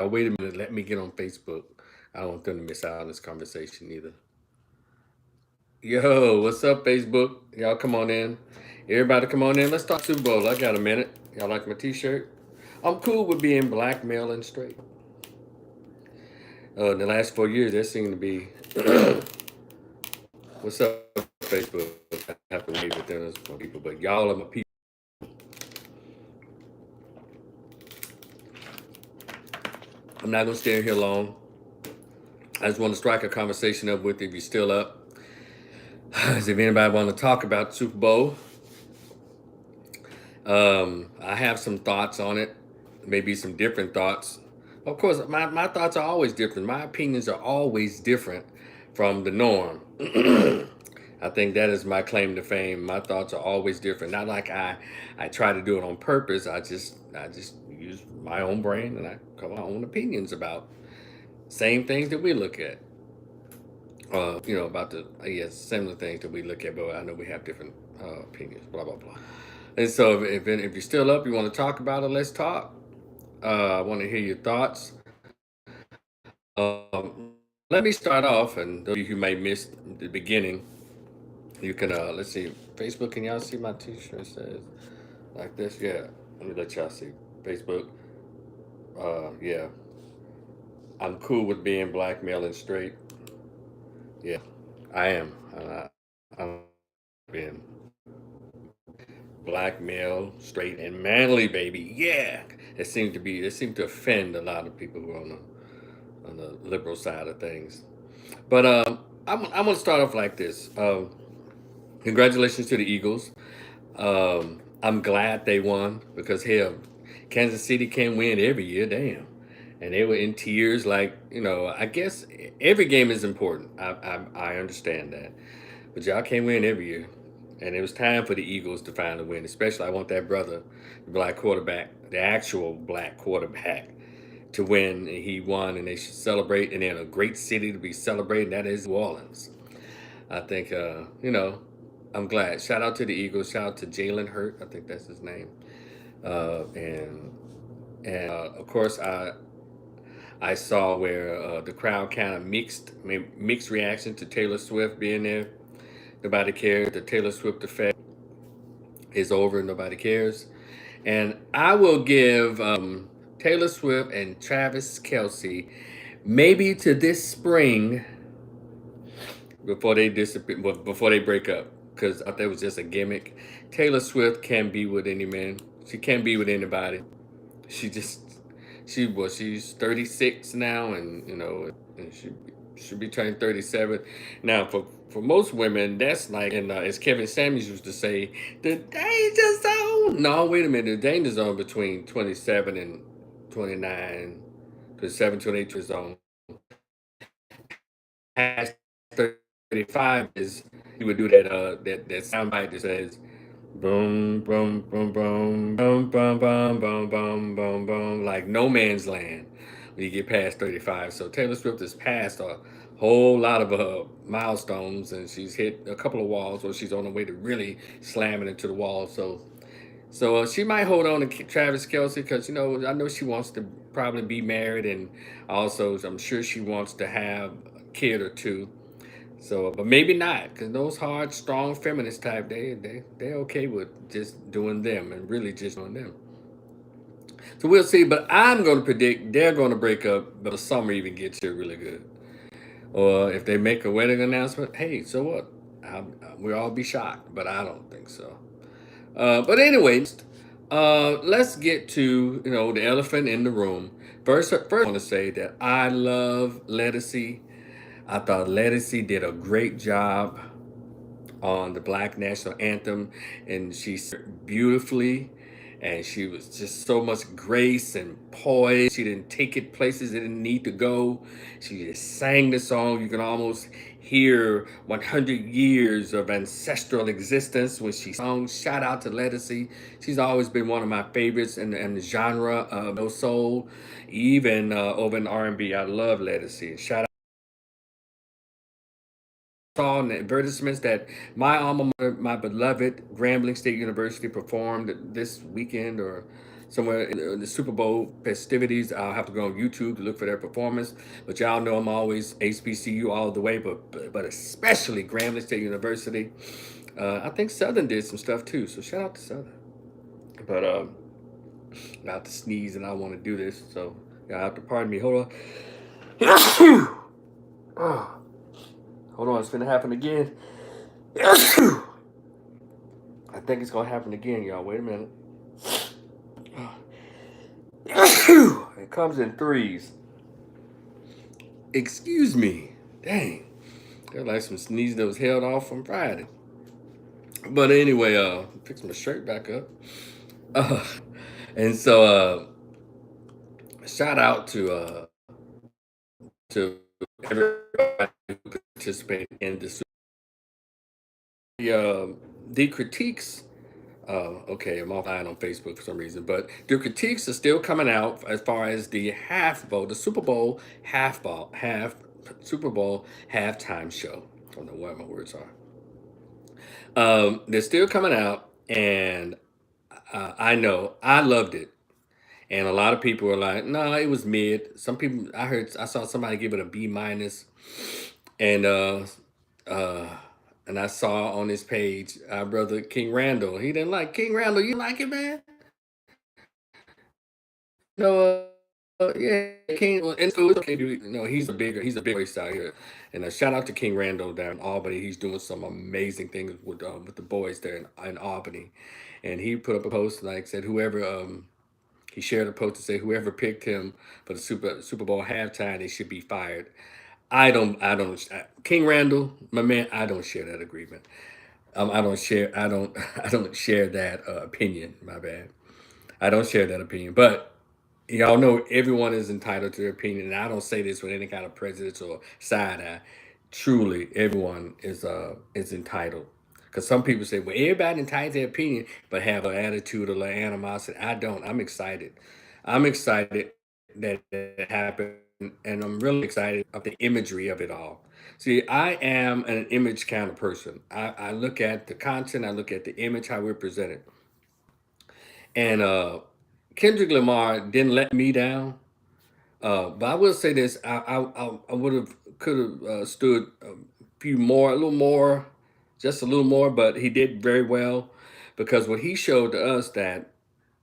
Wait a minute. Let me get on Facebook. I don't want them to miss out on this conversation either. Yo, what's up, Facebook? Y'all come on in. Everybody come on in. Let's talk Super Bowl. I got a minute. Y'all like my t-shirt? I'm cool with being black, male, and straight. In the last 4 years, there seemed to be. What's up, Facebook? I have to wave at them as my people, but y'all are my people. I'm not gonna stay here long. I just want to strike a conversation up with you if you're still up. If anybody want to talk about Super Bowl, I have some thoughts on it, maybe some different thoughts. Of course, my thoughts are always different. My opinions are always different from the norm. I think that is my claim to fame. My thoughts are always different. Not like I try to do it on purpose. I just use my own brain and I come my own opinions about same things that we look at. About the yes, similar things that we look at, but I know we have different opinions. Blah blah blah. And so, if you're still up, you want to talk about it, let's talk. I want to hear your thoughts. Let me start off, and those of you who may miss the beginning, you can let's see. Facebook, can y'all see my T-shirt? It says like this. Yeah, let me let y'all see. Facebook. Yeah, I'm cool with being black, male, and straight. Yeah, I am. I'm being black, male, straight, and manly, baby. Yeah, it seemed to offend a lot of people who are on the liberal side of things. But I'm gonna start off like this. Congratulations to the Eagles. I'm glad they won because hell, Kansas City can't win every year. Damn, and they were in tears. Like I guess every game is important. I understand that, but y'all can't win every year. And it was time for the Eagles to finally win. Especially, I want that brother, the black quarterback, the actual black quarterback, to win. And he won, and they should celebrate. And in a great city to be celebrating, that is New Orleans. I think, I'm glad. Shout out to the Eagles. Shout out to Jalen Hurt. I think that's his name. And of course, I saw where the crowd kind of mixed reaction to Taylor Swift being there. Nobody cared. The Taylor Swift effect is over. Nobody cares. And I will give Taylor Swift and Travis Kelsey maybe to this spring before they disappear, before they break up, because I thought it was just a gimmick. Taylor Swift can't be with any man. She can't be with anybody. She just she's 36 now, and and she should be turning 37 now. For most women, that's like, and as Kevin Samuels used to say, the danger zone. No, wait a minute, the danger zone between 27 and 29, 27, 28 zone. Past 35 is he would do that soundbite that says boom boom boom boom boom boom boom boom boom boom boom, like no man's land when you get past 35. So Taylor Swift has passed a whole lot of milestones, and she's hit a couple of walls, or she's on the way to really slamming into the wall. So she might hold on to Travis Kelsey because I know she wants to probably be married, and also I'm sure she wants to have a kid or two. So, but maybe not, because those hard, strong, feminist type, they're okay with just doing them and really just doing them. So we'll see. But I'm going to predict they're going to break up, but the summer even gets here really good. Or if they make a wedding announcement, hey, so what? We'll all be shocked, but I don't think so. But anyway, let's get to the elephant in the room. First, I want to say that I love Lettucey. I thought Lettucey did a great job on the Black National Anthem, and she sang beautifully, and she was just so much grace and poise. She didn't take it places it didn't need to go. She just sang the song. You can almost hear 100 years of ancestral existence when she sung. Shout out to Lettucey. She's always been one of my favorites in the genre of no soul, even over in R&B. I love Lettucey. Shout saw in the advertisements that my alma mater, my beloved Grambling State University, performed this weekend or somewhere in the Super Bowl festivities. I'll have to go on YouTube to look for their performance. But y'all know I'm always HBCU all the way, but especially Grambling State University. I think Southern did some stuff too, so shout out to Southern. But about to sneeze and I want to do this, so y'all have to pardon me. Hold on. Oh, hold on, it's gonna happen again. I think it's gonna happen again, y'all. Wait a minute. It comes in threes. Excuse me. Dang. They're like some sneeze that was held off from Friday. But anyway, fix my shirt back up. Uh, and so shout out to everybody who participated in this. The critiques. Okay, I'm offline on Facebook for some reason, but the critiques are still coming out as far as the half bowl, the Super Bowl Super Bowl halftime show. I don't know what my words are. They're still coming out, and I know I loved it, and a lot of people were like, "No, it was mid." Some people I saw somebody give it a B minus, and uh, and I saw on his page our brother King Randall. He didn't like King Randall. You like it, man? No, yeah, King. Well, and so it's okay. He's a big voice out here. And shout out to King Randall down in Albany. He's doing some amazing things with the boys there in Albany. And he put up a post like said whoever he shared a post to say whoever picked him for the Super Bowl halftime they should be fired. King Randall, my man, I don't share that agreement. I don't share that opinion. My bad. I don't share that opinion. But y'all know everyone is entitled to their opinion, and I don't say this with any kind of prejudice or side eye. Truly, everyone is entitled. Because some people say, "Well, everybody entitled to their opinion," but have an attitude or animosity. I don't. I'm excited. I'm excited that it happened, and I'm really excited of the imagery of it all. See, I am an image kind of person. I look at the content, I look at the image, how we're presented. And Kendrick Lamar didn't let me down. But I will say this: I would have could have stood a little more, just a little more. But he did very well because what he showed to us that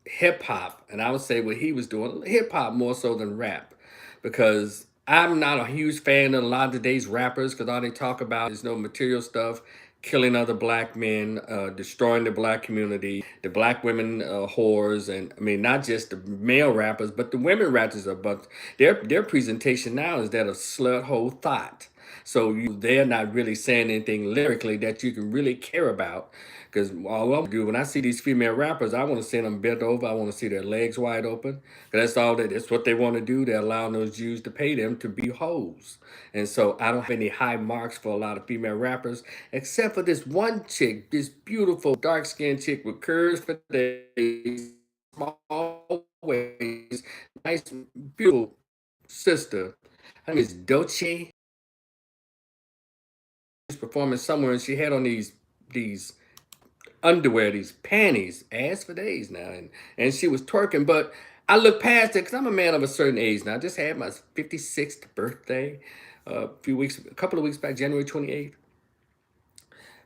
hip hop, and I would say what he was doing, hip hop more so than rap, because I'm not a huge fan of a lot of today's rappers because all they talk about is no material stuff, killing other black men, destroying the black community, the black women whores, and I mean not just the male rappers, but the women rappers are. But their presentation now is that of slut hole thought. So they're not really saying anything lyrically that you can really care about. Because all I do when I see these female rappers, I want to see them bent over. I want to see their legs wide open. 'Cause that's what they want to do. They're allowing those Jews to pay them to be hoes. And so I don't have any high marks for a lot of female rappers, except for this one chick, this beautiful dark skinned chick with curves for days, small waist, nice, beautiful sister. Her name is Dolce. She was performing somewhere, and she had on these underwear, these panties, ass for days now, and she was twerking. But I look past it because I'm a man of a certain age now. I just had my 56th birthday a couple of weeks back, January 28th.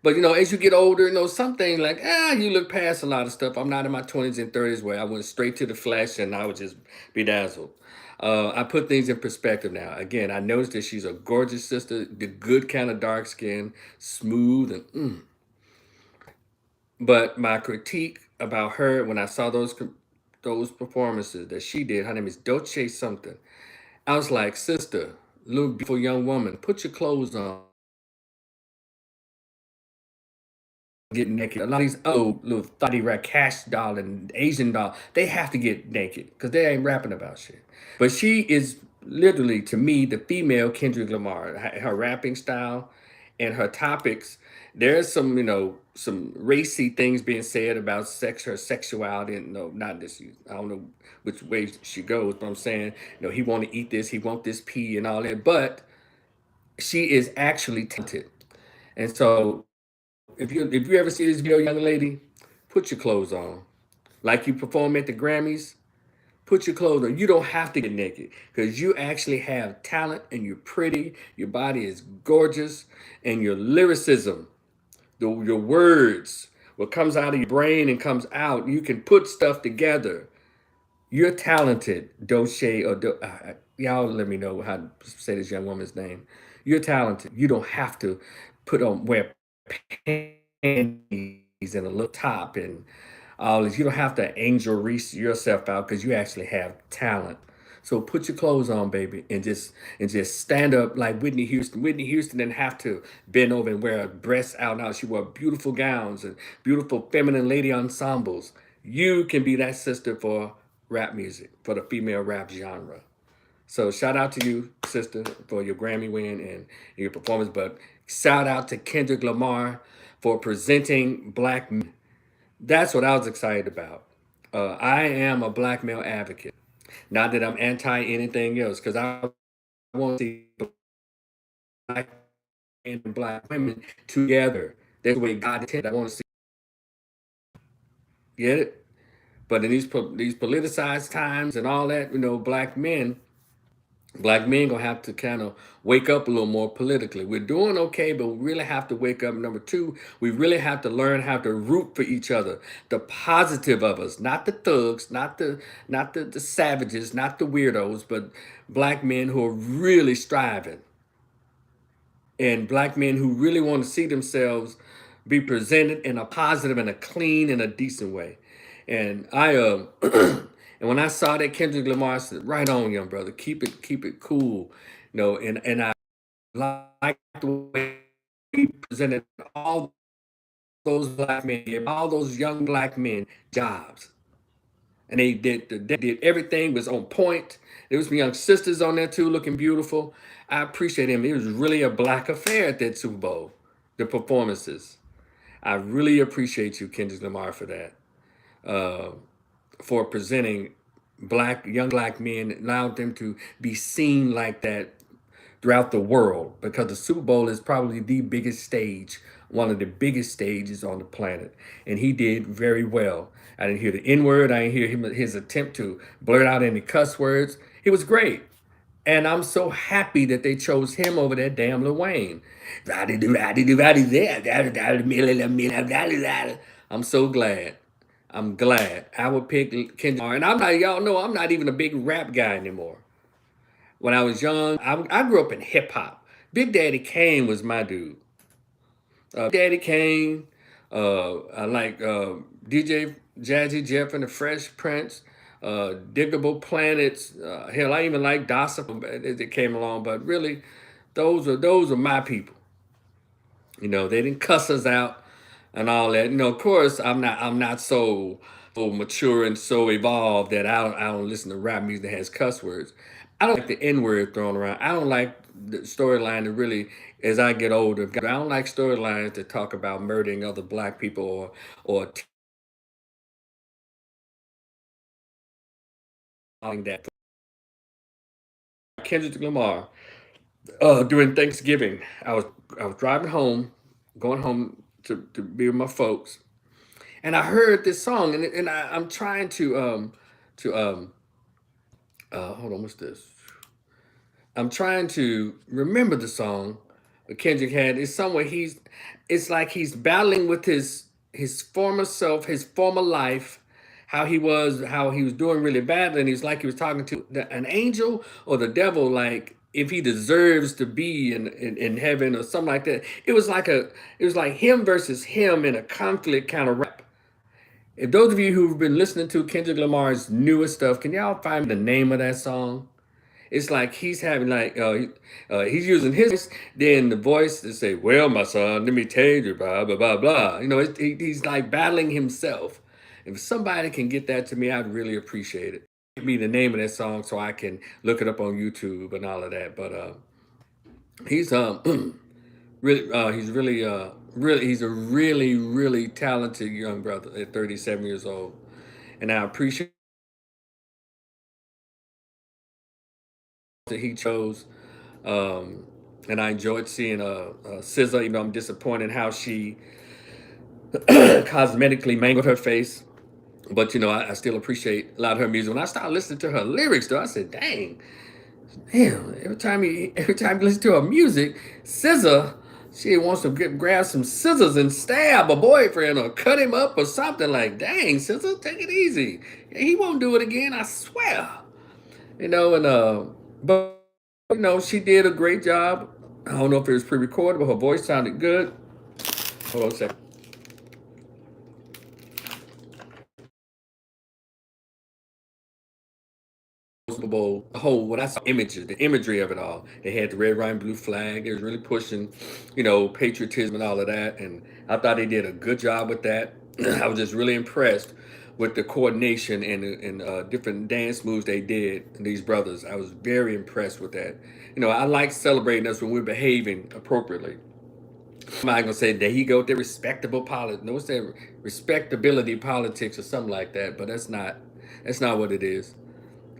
But as you get older, something like you look past a lot of stuff. I'm not in my 20s and 30s where I went straight to the flesh and I was just bedazzled. I put things in perspective now. Again, I noticed that she's a gorgeous sister, the good kind of dark skin, smooth and. But my critique about her when I saw those performances that she did, her name is Dolce something. I was like, sister, little beautiful young woman, put your clothes on. Get naked. A lot of these little thotty rat cash doll and Asian doll, they have to get naked because they ain't rapping about shit. But she is literally, to me, the female Kendrick Lamar. Her rapping style and her topics. There's some racy things being said about her sexuality, and no, not this. I don't know which way she goes, but I'm saying, he want to eat this, he want this pee and all that. But she is actually talented, and so if you ever see this video, young lady, put your clothes on. like you perform at the Grammys. Put your clothes on. You don't have to get naked because you actually have talent and you're pretty. Your body is gorgeous, and your lyricism, your words, what comes out of your brain and comes out, you can put stuff together. You're talented, Doche, or y'all let me know how to say this young woman's name. You're talented. You don't have to put on wear panties and a little top and all this. You don't have to angel reach yourself out because you actually have talent. So put your clothes on, baby, and just stand up like Whitney Houston. Whitney Houston didn't have to bend over and wear her breasts out. Now she wore beautiful gowns and beautiful feminine lady ensembles. You can be that sister for rap music, for the female rap genre. So shout out to you, sister, for your Grammy win and your performance. But shout out to Kendrick Lamar for presenting black men. That's what I was excited about. I am a black male advocate. Not that I'm anti anything else, because I want to see black men and black women together. That's the way God intended. I want to see, get it? But in these politicized times and all that, black men gonna have to kind of wake up a little more politically. We're doing okay, but we really have to wake up. Number two, we really have to learn how to root for each other. The positive of us, not the thugs, not the savages, not the weirdos, but black men who are really striving, and black men who really want to see themselves be presented in a positive and a clean and a decent way. And I and when I saw that Kendrick Lamar, I said, "Right on, young brother. Keep it cool." And I like the way he presented all those black men, gave all those young black men jobs. And they did everything was on point. There was some young sisters on there too, looking beautiful. I appreciate him. It was really a black affair at that Super Bowl, the performances. I really appreciate you, Kendrick Lamar, for that. Uh, for presenting young black men, allowed them to be seen like that throughout the world, because the Super Bowl is probably the biggest stage, one of the biggest stages on the planet. And he did very well. I didn't hear the N word. I didn't hear his attempt to blurt out any cuss words. He was great. And I'm so happy that they chose him over that damn Lil Wayne. I'm so glad. I'm glad. I would pick Kendrick Lamar. And y'all know, I'm not even a big rap guy anymore. When I was young, I grew up in hip hop. Big Daddy Kane was my dude. Daddy Kane, I like DJ Jazzy Jeff and the Fresh Prince, Diggable Planets. Hell, I even like Gossip as it came along. But really, those are my people. They didn't cuss us out and all that. Of course, I'm not so mature and so evolved that I don't listen to rap music that has cuss words. I don't like the N word thrown around. I don't like the storyline that really, as I get older, I don't like storylines that talk about murdering other black people or telling that. Kendrick Lamar, during Thanksgiving, I was driving home, going home to be with my folks, and I heard this song, and I'm trying to hold on, what's this? I'm trying to remember the song that Kendrick had. It's somewhere it's like he's battling with his former self, his former life, how he was doing really badly, and he's like he was talking to an angel or the devil, like if he deserves to be in heaven or something like that. It was like him versus him in a conflict kind of rap. If those of you who've been listening to Kendrick Lamar's newest stuff, can y'all find the name of that song? It's like he's having he's using his voice, then the voice to say, "Well, my son, let me tell you, blah blah blah blah." He's like battling himself. If somebody can get that to me, I'd really appreciate it. Give me the name of that song so I can look it up on YouTube and all of that. But he's really he's a really talented young brother at 37 years old, and I appreciate that he chose. Um, and I enjoyed seeing SZA. I'm disappointed how she cosmetically mangled her face. But I still appreciate a lot of her music. When I started listening to her lyrics, though, I said, "Dang, damn!" Every time you listen to her music, scissor, she wants to grab some scissors and stab a boyfriend or cut him up or something. Like, dang, scissor, take it easy. He won't do it again, I swear. And but she did a great job. I don't know if it was pre-recorded, but her voice sounded good. Hold on a second. Super Bowl, the whole what I saw images, the imagery of it all. They had the red, white, and blue flag. It was really pushing, patriotism and all of that. And I thought they did a good job with that. I was just really impressed with the coordination and different dance moves they did. These brothers, I was very impressed with that. I like celebrating us when we're behaving appropriately. I'm not gonna say that he go with the respectable politics. No, it's that respectability politics or something like that. But that's not what it is.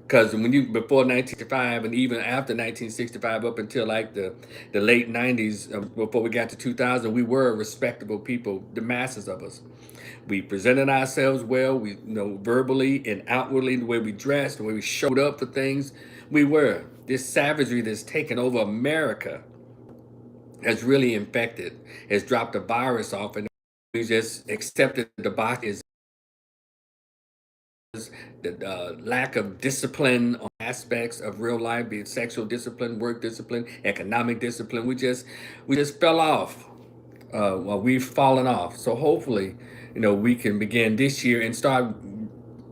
Because when you before 1965 and even after 1965 up until like the late 90s, before we got to 2000, we were respectable people, the masses of us. We presented ourselves well, we verbally and outwardly, the way we dressed, the way we showed up for things. We were. This savagery that's taken over America has really infected, has dropped a virus off, and we just accepted the box is the lack of discipline on aspects of real life, be it sexual discipline, work discipline, economic discipline. We just fell off. Well, we've fallen off. So hopefully, we can begin this year and start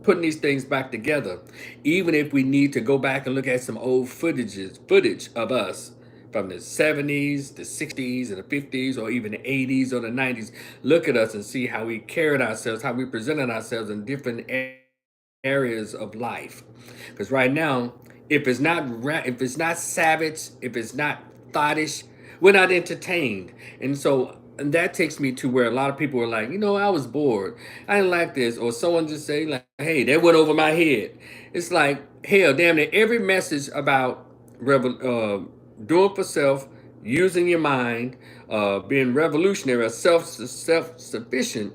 putting these things back together. Even if we need to go back and look at some old footage of us from the 70s, the 60s, and the 50s, or even the 80s or the 90s. Look at us and see how we carried ourselves, how we presented ourselves in different areas of life. Because right now, if it's not savage, if it's not thoughtish, we're not entertained. And that takes me to where a lot of people are like, I was bored. I didn't like this. Or someone just say like, hey, that went over my head. It's like, hell, damn it. Every message about doing for self, using your mind, being revolutionary, or self-sufficient,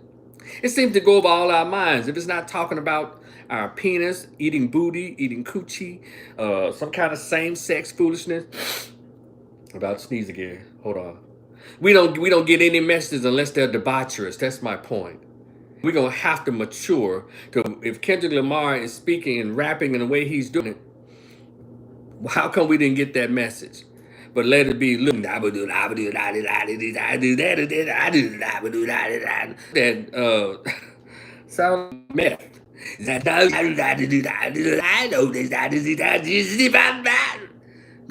it seems to go over all our minds. If it's not talking about our penis, eating booty, eating coochie, some kind of same-sex foolishness. About to sneeze again. Hold on. We don't get any messages unless they're debaucherous. That's my point. We're gonna have to mature. To if Kendrick Lamar is speaking and rapping in the way he's doing it, how come we didn't get that message? But let it be. Look, that sound meth. Don't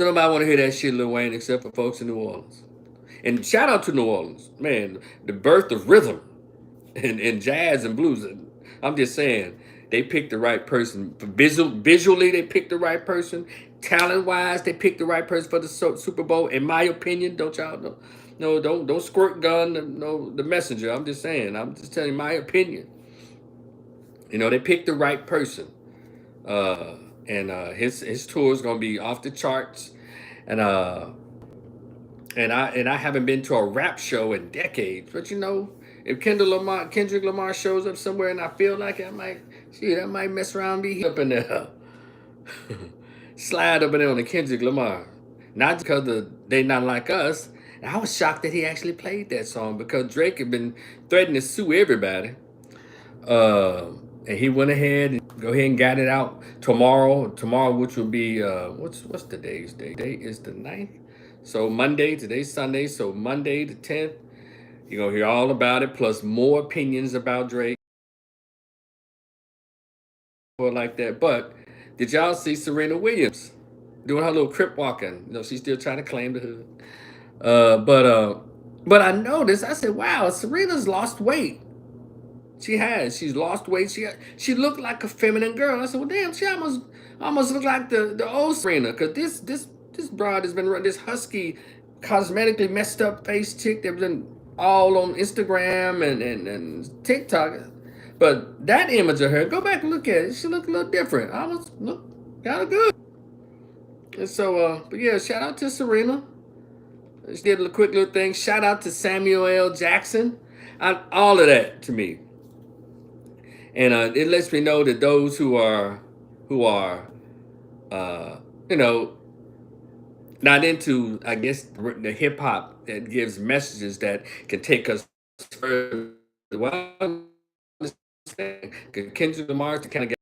nobody want to hear that shit, Lil Wayne, except for folks in New Orleans. And shout out to New Orleans, man, the birth of rhythm and jazz and blues. I'm just saying, they picked the right person. Visually, they picked the right person. Talent wise, they picked the right person for the Super Bowl. In my opinion, don't y'all know? No, don't squirt gun. No, the messenger. I'm just saying. I'm just telling you my opinion. They picked the right person. Uh, and his tour is gonna be off the charts. And I haven't been to a rap show in decades. But if Kendrick Lamar shows up somewhere and I feel like it, I might mess around and be up in there. Slide up in there on the Kendrick Lamar. Not because they not like us. And I was shocked that he actually played that song because Drake had been threatening to sue everybody. And he went ahead and go ahead and got it out tomorrow. Tomorrow, which will be what's today's date? Today is the 9th. So Monday, today's Sunday. So Monday the 10th, you're gonna hear all about it, plus more opinions about Drake or like that. But did y'all see Serena Williams doing her little crip walking? She's still trying to claim the hood. But I noticed. I said, "Wow, Serena's lost weight." She has. She's lost weight. She looked like a feminine girl. I said, "Well, damn, she almost looked like the old Serena." Because this broad has been this husky, cosmetically messed up face chick that's been all on Instagram and TikTok. But that image of her, go back and look at it. She looked a little different. Almost look kind of good. And so, but yeah, shout out to Serena. She did a quick little thing. Shout out to Samuel L. Jackson. All of that to me And it lets me know that those who are uh, you know not into, I guess, the hip hop that gives messages that can take us further. Well, I understand. Kendrick Lamar to kind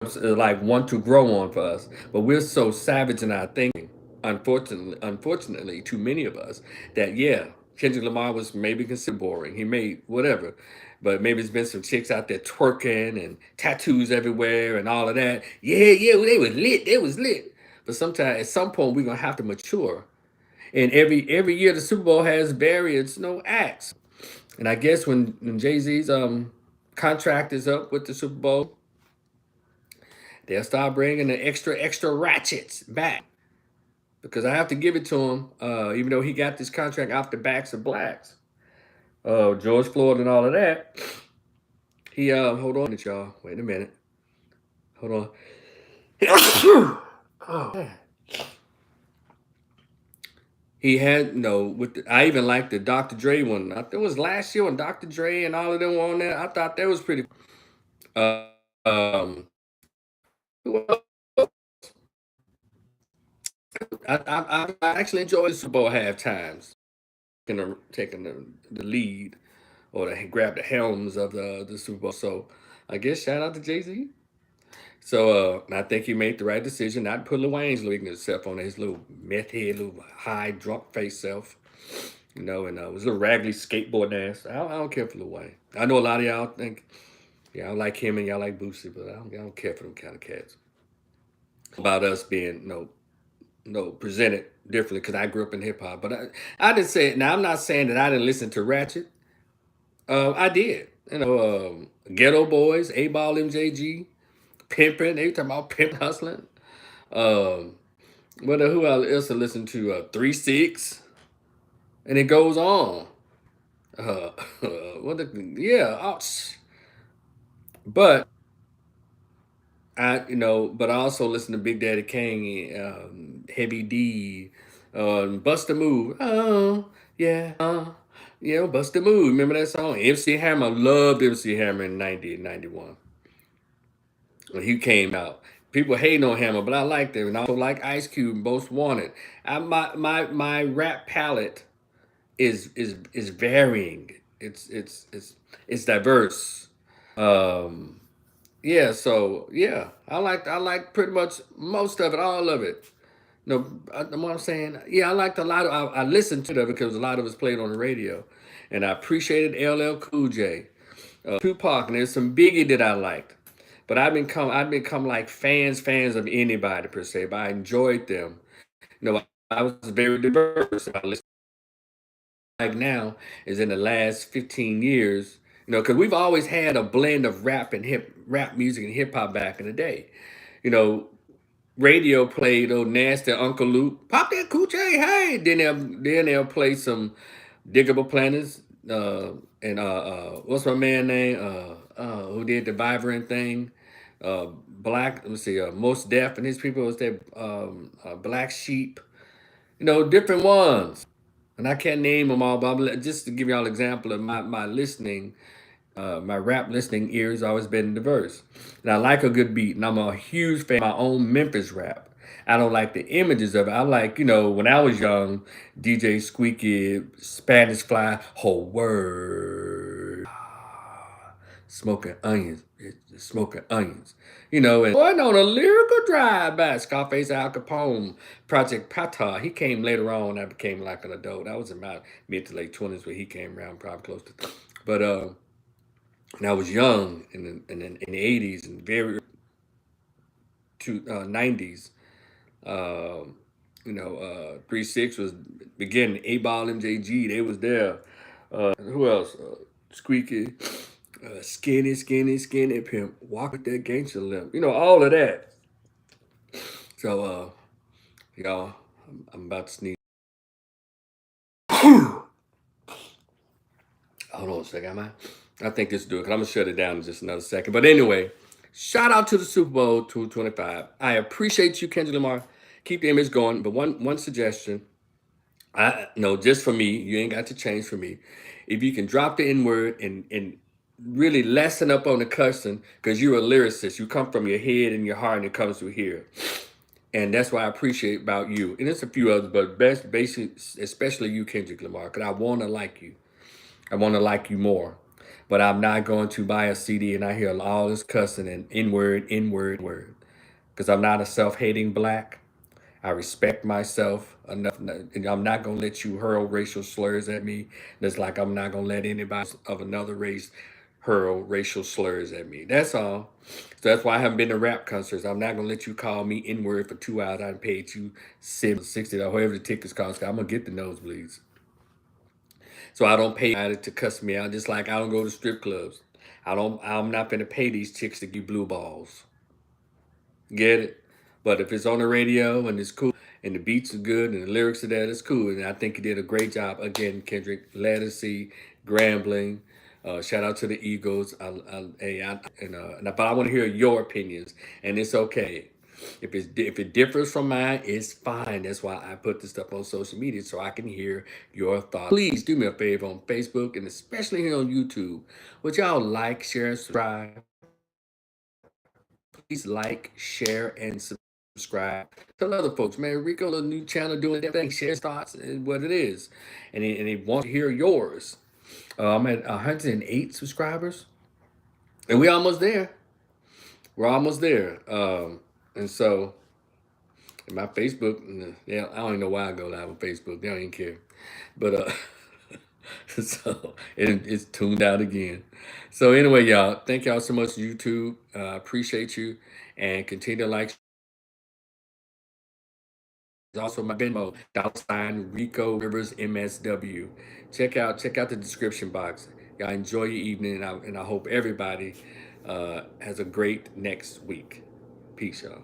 of like want to grow on for us, but we're so savage in our thinking. Unfortunately, too many of us that yeah, Kendrick Lamar was maybe considered boring. He made whatever, but maybe there's been some chicks out there twerking and tattoos everywhere and all of that. Yeah, yeah, they was lit. They was lit. But sometimes, at some point, we're gonna have to mature. And every year, the Super Bowl has various acts. And I guess when Jay Z's contract is up with the Super Bowl, they'll start bringing the extra ratchets back because I have to give it to him. Even though he got this contract off the backs of blacks, George Floyd and all of that. He hold on, y'all. Wait a minute. Hold on. Oh, man. He had no with. I even liked the Dr. Dre one. I think it was last year when Dr. Dre and all of them were on there. I thought that was pretty. Uh, um, who else? I actually enjoyed the Super Bowl half times, taking the lead or to grab the helms of the Super Bowl. So I guess shout out to Jay Z. So I think he made the right decision not to put Lil Wayne's little ignorant self on his little meth head, little high drunk face self. And it was a raggedy skateboard ass. I don't care for Lil Wayne. I know a lot of y'all think y'all like him and y'all like Boosie, but I don't care for them kind of cats. About us being presented differently because I grew up in hip hop. But I didn't say it. Now I'm not saying that I didn't listen to Ratchet. I did. Ghetto Boys, A Ball, MJG, Pimpin'. They talking about pimp hustling. Um, who else to listen to? 3 6, and it goes on. Uh, yeah. But but I also listen to Big Daddy Kane, Heavy D, Bust a Move. Oh yeah, Bust a Move. Remember that song? MC Hammer, loved MC Hammer in 90 and 91 when he came out. People hating on Hammer, but I liked him, and I also like Ice Cube, Most Wanted. My rap palette is varying. It's diverse. Um, yeah, so yeah, I like pretty much most of it, all of it. No, what I'm saying, yeah, I liked a lot of. I listened to it because a lot of it was played on the radio, and I appreciated LL Cool J, Tupac, and there's some Biggie that I liked. But I've become like fans of anybody per se. But I enjoyed them. I was very diverse. I listened like now is in the last 15 years. Because we've always had a blend of rap music and hip hop back in the day. You know, radio played old nasty Uncle Luke, pop that coochie, hey. Then they'll play some Diggable Planners, what's my man name? Who did the Vibrant thing? Black, let me see, Most Def and his people was that Black Sheep, different ones. And I can't name them all, but just to give y'all an example of my listening, my rap listening ears always been diverse. And I like a good beat, and I'm a huge fan of my own Memphis rap. I don't like the images of it. I like, when I was young, DJ Squeaky, Spanish Fly, whole word, smoking onions, and going on a lyrical drive by Scarface, Al Capone, Project Pata. He came later on. I became like an adult. I was in my mid to late 20s when he came around, probably close to, but and I was young in the 80s and very to 90s. 3 6 was beginning. A Ball, MJG, they was there. Who else? Squeaky, skinny pimp, walk with that gangster limp. All of that. So, y'all, I'm about to sneeze. Hold on a second, am I? I think this will do it because I'm gonna shut it down in just another second. But anyway, shout out to the Super Bowl 225. I appreciate you, Kendrick Lamar. Keep the image going. But one suggestion, I no, just for me, you ain't got to change for me. If you can drop the N word and really lessen up on the cussing because you're a lyricist. You come from your head and your heart, and it comes through here. And that's what I appreciate about you. And there's a few others, but best, basic, especially you, Kendrick Lamar, because I want to like you. I want to like you more. But I'm not going to buy a CD and I hear all this cussing and N word, because I'm not a self-hating black. I respect myself enough, and I'm not gonna let you hurl racial slurs at me. Just like I'm not gonna let anybody of another race hurl racial slurs at me. That's all. So that's why I haven't been to rap concerts. I'm not gonna let you call me N-word for 2 hours. I paid you $60, whatever the tickets cost. I'm gonna get the nosebleeds. So I don't pay to cuss me out. Just like I don't go to strip clubs. I'm not gonna pay these chicks to give blue balls. Get it? But if it's on the radio and it's cool and the beats are good and the lyrics are there, it's cool. And I think you did a great job. Again, Kendrick, Ledisi, Grambling. Shout out to the Eagles. But I want to hear your opinions, and it's okay. If it differs from mine, it's fine. That's why I put this stuff on social media so I can hear your thoughts. Please do me a favor on Facebook and especially here on YouTube. Would y'all like, share, subscribe? Please like, share, and subscribe. Tell other folks, man, Rico, a new channel doing that thing, share thoughts and what it is. And he wants to hear yours. I'm at 108 subscribers, and we're almost there. We're almost there. And so, my Facebook, yeah, I don't even know why I go live on Facebook. They don't even care. But so it's tuned out again. So anyway, y'all, thank y'all so much, YouTube. Appreciate you, and continue to like. There's also my Venmo, $ Rico Rivers MSW. Check out the description box. Y'all enjoy your evening, and I hope everybody has a great next week. Peace, y'all.